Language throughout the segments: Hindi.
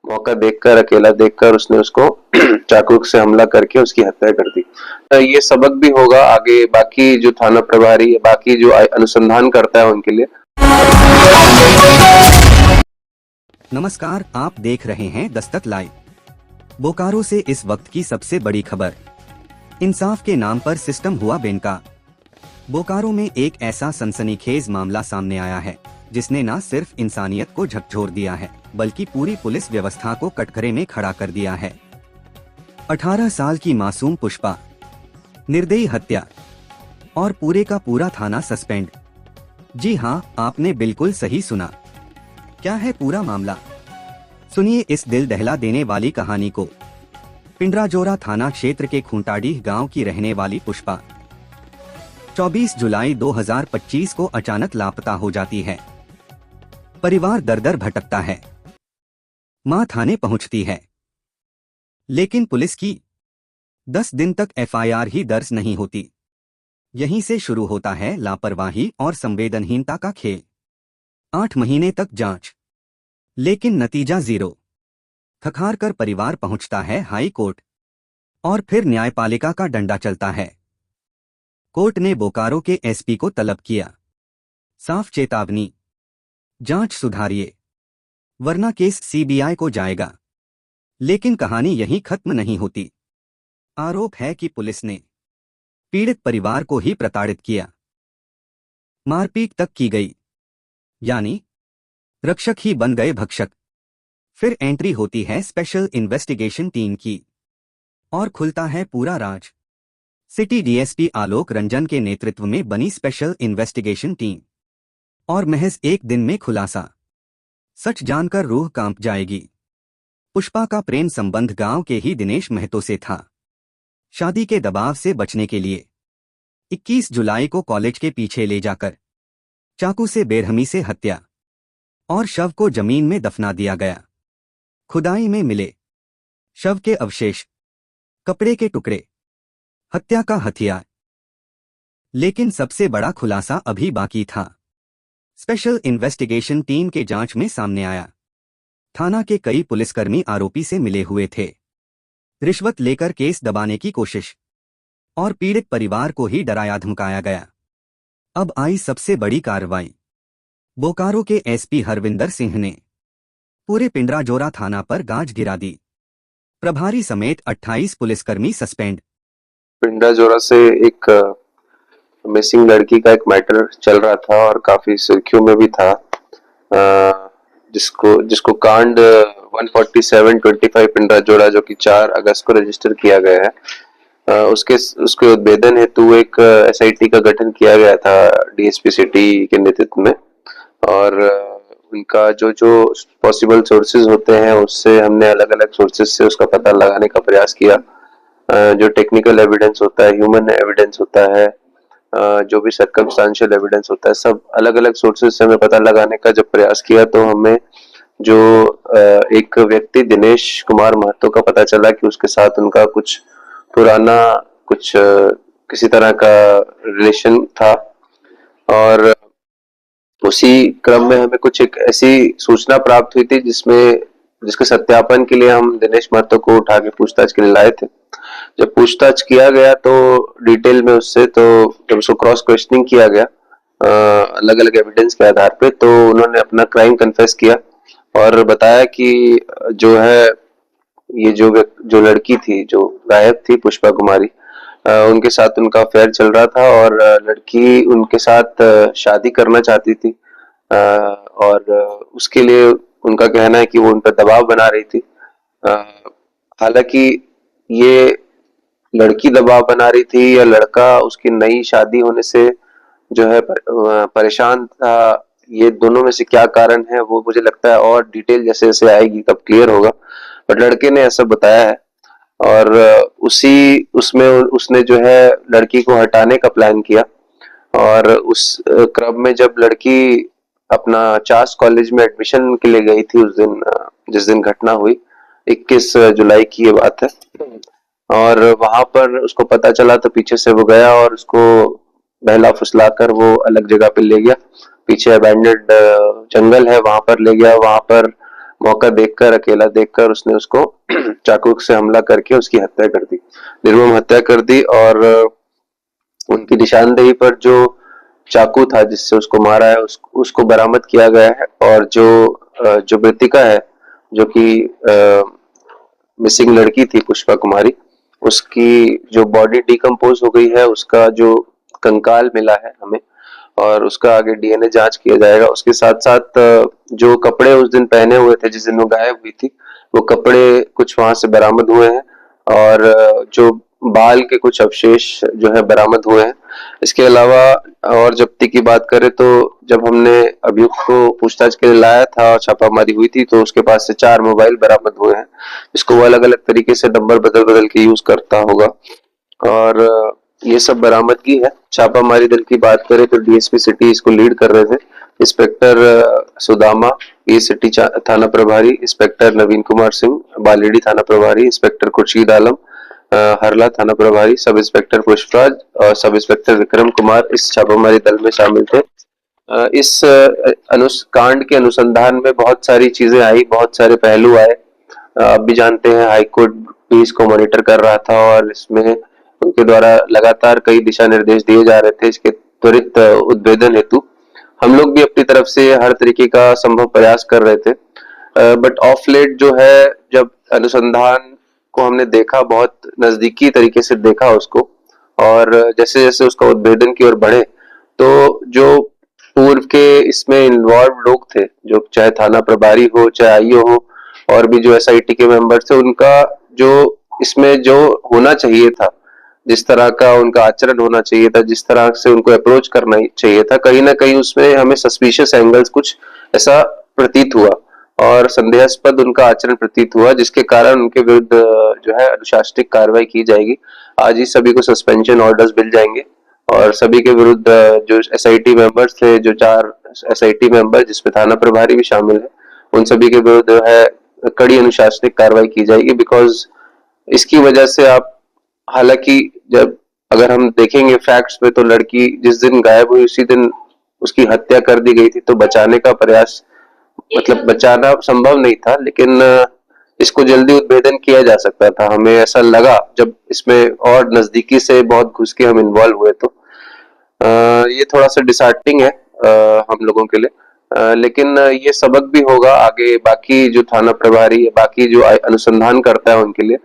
मौका देखकर, अकेला देखकर उसने उसको चाकू से हमला करके उसकी हत्या कर दी। तो ये सबक भी होगा आगे बाकी जो थाना प्रभारी या बाकी जो अनुसंधान करता है उनके लिए। नमस्कार, आप देख रहे हैं दस्तक लाइव। बोकारो से इस वक्त की सबसे बड़ी खबर। इंसाफ के नाम पर सिस्टम हुआ बेनकाब। बोकारो में एक ऐसा सनसनीखेज मामला सामने आया है जिसने न सिर्फ इंसानियत को झकझोर दिया है बल्कि पूरी पुलिस व्यवस्था को कटघरे में खड़ा कर दिया है। 18 साल की मासूम पुष्पा, निर्दयी हत्या और पूरे का पूरा थाना सस्पेंड। जी हाँ, आपने बिल्कुल सही सुना। क्या है पूरा मामला, सुनिए इस दिल दहला देने वाली कहानी को। पिंडराजोरा थाना क्षेत्र के खूंटाडीह गांव की रहने वाली पुष्पा 24 जुलाई 2025 को अचानक लापता हो जाती है। परिवार दर दर भटकता है। मां थाने पहुंचती है, लेकिन पुलिस की 10 दिन तक एफआईआर ही दर्ज नहीं होती। यहीं से शुरू होता है लापरवाही और संवेदनहीनता का खेल। 8 महीने तक जांच, लेकिन नतीजा जीरो। थक-हार कर परिवार पहुंचता है हाई कोर्ट और फिर न्यायपालिका का डंडा चलता है। कोर्ट ने बोकारो के एसपी को तलब किया, साफ चेतावनी, जांच सुधारिए वरना केस सीबीआई को जाएगा। लेकिन कहानी यहीं खत्म नहीं होती। आरोप है कि पुलिस ने पीड़ित परिवार को ही प्रताड़ित किया, मारपीट तक की गई, यानी रक्षक ही बन गए भक्षक। फिर एंट्री होती है स्पेशल इन्वेस्टिगेशन टीम की और खुलता है पूरा राज। सिटी डीएसपी आलोक रंजन के नेतृत्व में बनी स्पेशल इन्वेस्टिगेशन टीम और महज एक दिन में खुलासा। सच जानकर रूह कांप जाएगी। पुष्पा का प्रेम संबंध गांव के ही दिनेश महतो से था। शादी के दबाव से बचने के लिए 21 जुलाई को कॉलेज के पीछे ले जाकर चाकू से बेरहमी से हत्या और शव को जमीन में दफना दिया गया। खुदाई में मिले शव के अवशेष, कपड़े के टुकड़े, हत्या का हथियार। लेकिन सबसे बड़ा खुलासा अभी बाकी था। स्पेशल इन्वेस्टिगेशन टीम के जांच में सामने आया, थाना के कई पुलिसकर्मी आरोपी से मिले हुए थे। रिश्वत लेकर केस दबाने की कोशिश और पीड़ित परिवार को ही डराया धमकाया गया। अब आई सबसे बड़ी कार्रवाई। बोकारो के एसपी हरविंदर सिंह ने पूरे पिंडराजोरा थाना पर गाज गिरा दी। प्रभारी समेत 28 पुलिसकर्मी सस्पेंड। पिंडराजोरा से एक मिसिंग लड़की का एक मैटर चल रहा था और काफी सुर्खियों में भी था, जिसको जिसको कांड 147/25 पिंडराजोरा जो कि 4 अगस्त को रजिस्टर किया गया है, उसके उद्भेदन हेतु एक एसआईटी का गठन किया गया था डीएसपी सिटी के नेतृत्व में। और उनका जो जो पॉसिबल सोर्सेज होते हैं उससे हमने अलग अलग सोर्सेज से उसका पता लगाने का प्रयास किया। जो टेक्निकल एविडेंस होता है, ह्यूमन एविडेंस होता है, जो भी सर्कमस्टेंशियल एविडेंस होता है, सब अलग अलग सोर्सेज से हमें पता लगाने का जब प्रयास किया तो हमें जो एक व्यक्ति दिनेश कुमार महतो का पता चला कि उसके साथ उनका कुछ पुराना किसी तरह का रिलेशन था। और उसी क्रम में हमें कुछ एक ऐसी सूचना प्राप्त हुई थी जिसके सत्यापन के लिए हम दिनेश महतो को उठा के पूछताछ के लिए लाए थे। जब पूछताछ किया गया तो डिटेल में उससे, तो जब उसको क्रॉस क्वेश्चनिंग किया गया अलग अलग एविडेंस के आधार पे, तो उन्होंने अपना क्राइम कन्फेस किया और बताया कि जो है ये जो लड़की थी जो गायब थी, पुष्पा कुमारी, उनके साथ उनका अफेयर चल रहा था और लड़की उनके साथ शादी करना चाहती थी। और उसके लिए उनका कहना है कि वो उन पर दबाव बना रही थी। हालांकि ये लड़की दबाव बना रही थी या लड़का उसकी नई शादी होने से जो है परेशान था, ये दोनों में से क्या कारण है वो मुझे लगता है और डिटेल जैसे जैसे आएगी तब क्लियर होगा। बट लड़के ने ऐसा बताया है और उसी उसमें उसने जो है लड़की को हटाने का प्लान किया। और उस क्रम में जब लड़की अपना चास कॉलेज में एडमिशन के लिए गई थी उस दिन, जिस दिन घटना हुई, 21 जुलाई की ये बात है, और वहां पर उसको पता चला तो पीछे से वो गया और उसको बहला फुसला कर वो अलग जगह पे ले गया। पीछे अबैंडेड जंगल है, वहां पर ले गया। वहां पर मौका देखकर, अकेला देखकर उसने उसको चाकू से हमला करके उसकी हत्या कर दी, निर्मम हत्या कर दी। और उनकी निशानदेही पर जो चाकू था जिससे उसको मारा है उसको बरामद किया गया है। और जो मृतिका है, जो कि मिसिंग लड़की थी पुष्पा कुमारी, उसकी जो बॉडी डिकम्पोज हो गई है, उसका जो कंकाल मिला है हमें, और उसका आगे डीएनए जांच किया जाएगा। उसके साथ साथ जो कपड़े उस दिन पहने हुए थे जिस दिन वो गायब हुई थी, वो कपड़े कुछ वहां से बरामद हुए हैं। और जो बाल के कुछ अवशेष जो है बरामद हुए हैं। इसके अलावा और जब्ती की बात करें तो जब हमने अभियुक्त को पूछताछ के लिए लाया था और छापामारी हुई थी, तो उसके पास से 4 मोबाइल बरामद हुए हैं, जिसको वो अलग अलग तरीके से नंबर बदल बदल के यूज करता होगा। और ये सब बरामदगी है। छापामारी दल की बात करें तो डीएसपी सिटी इसको लीड कर रहे थे। इंस्पेक्टर सुदामा, ये सिटी थाना प्रभारी, इंस्पेक्टर नवीन कुमार सिंह, बालेडी थाना प्रभारी, इंस्पेक्टर खुर्शीद आलम, हरला थाना प्रभारी, सब इंस्पेक्टर पुष्पराज और सब इंस्पेक्टर विक्रम कुमार इस छापामारी दल में शामिल थे। इस कांड के अनुसंधान में बहुत सारी चीजें आई, बहुत सारे पहलू आए। आप भी जानते हैं हाईकोर्ट भी इसको मॉनिटर कर रहा था और इसमें उनके द्वारा लगातार कई दिशा निर्देश दिए जा रहे थे इसके त्वरित उद्भेदन हेतु। हम लोग भी अपनी तरफ से हर तरीके का संभव प्रयास कर रहे थे। बट ऑफ लेट जो है, जब अनुसंधान को हमने देखा, बहुत नजदीकी तरीके से देखा उसको, और जैसे जैसे उसका उद्भेदन की ओर बढ़े, तो जो पूर्व के इसमें इन्वॉल्व लोग थे, जो चाहे थाना प्रभारी हो, चाहे आईओ हो, और भी जो एसआईटी के मेंबर्स थे, उनका जो इसमें जो होना चाहिए था, जिस तरह का उनका आचरण होना चाहिए था, जिस तरह से उनको अप्रोच करना चाहिए था, कहीं ना कहीं उसमें हमें सस्पिशियस एंगल्स कुछ ऐसा प्रतीत हुआ और संदेहास्पद उनका आचरण प्रतीत हुआ, जिसके कारण उनके विरुद्ध जो है अनुशासनिक कार्रवाई की जाएगी। आज ही सभी को सस्पेंशन ऑर्डर्स मिल जाएंगे और सभी के विरुद्ध जो एसआईटी मेंबर्स थे, जो 4 एसआईटी मेंबर जिसमें थाना प्रभारी भी शामिल है, उन सभी के विरुद्ध जो है कड़ी अनुशासनिक कार्रवाई की जाएगी। बिकॉज इसकी वजह से आप, हालांकि जब अगर हम देखेंगे फैक्ट्स में, तो लड़की जिस दिन गायब हुई उसी दिन उसकी हत्या कर दी गई थी, तो बचाने का प्रयास, मतलब बचाना संभव नहीं था, लेकिन इसको जल्दी उद्भेदन किया जा सकता था, हमें ऐसा लगा जब इसमें और नजदीकी से बहुत घुस के हम इन्वॉल्व हुए। तो ये थोड़ा सा डिसहार्टनिंग है हम लोगों के लिए। लेकिन ये सबक भी होगा आगे बाकी जो थाना प्रभारी, बाकी जो अनुसंधान करता है उनके लिए,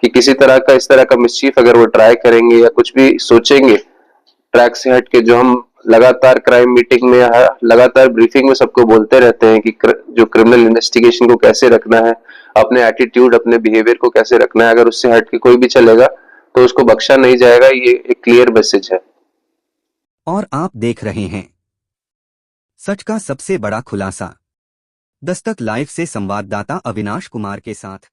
कि किसी तरह का इस तरह का मिसचीफ अगर वो ट्राई करेंगे या कुछ भी सोचेंगे ट्रैक से हट के, जो हम लगातार क्राइम मीटिंग में, लगातार ब्रीफिंग में सबको बोलते रहते हैं कि जो क्रिमिनल इन्वेस्टिगेशन को कैसे रखना है, अपने एटीट्यूड, अपने बिहेवियर को कैसे रखना है, अगर उससे हट के कोई भी चलेगा तो उसको बख्शा नहीं जाएगा। ये एक क्लियर मैसेज है। और आप देख रहे हैं सच का सबसे बड़ा खुलासा, दस्तक लाइव से संवाददाता अविनाश कुमार के साथ।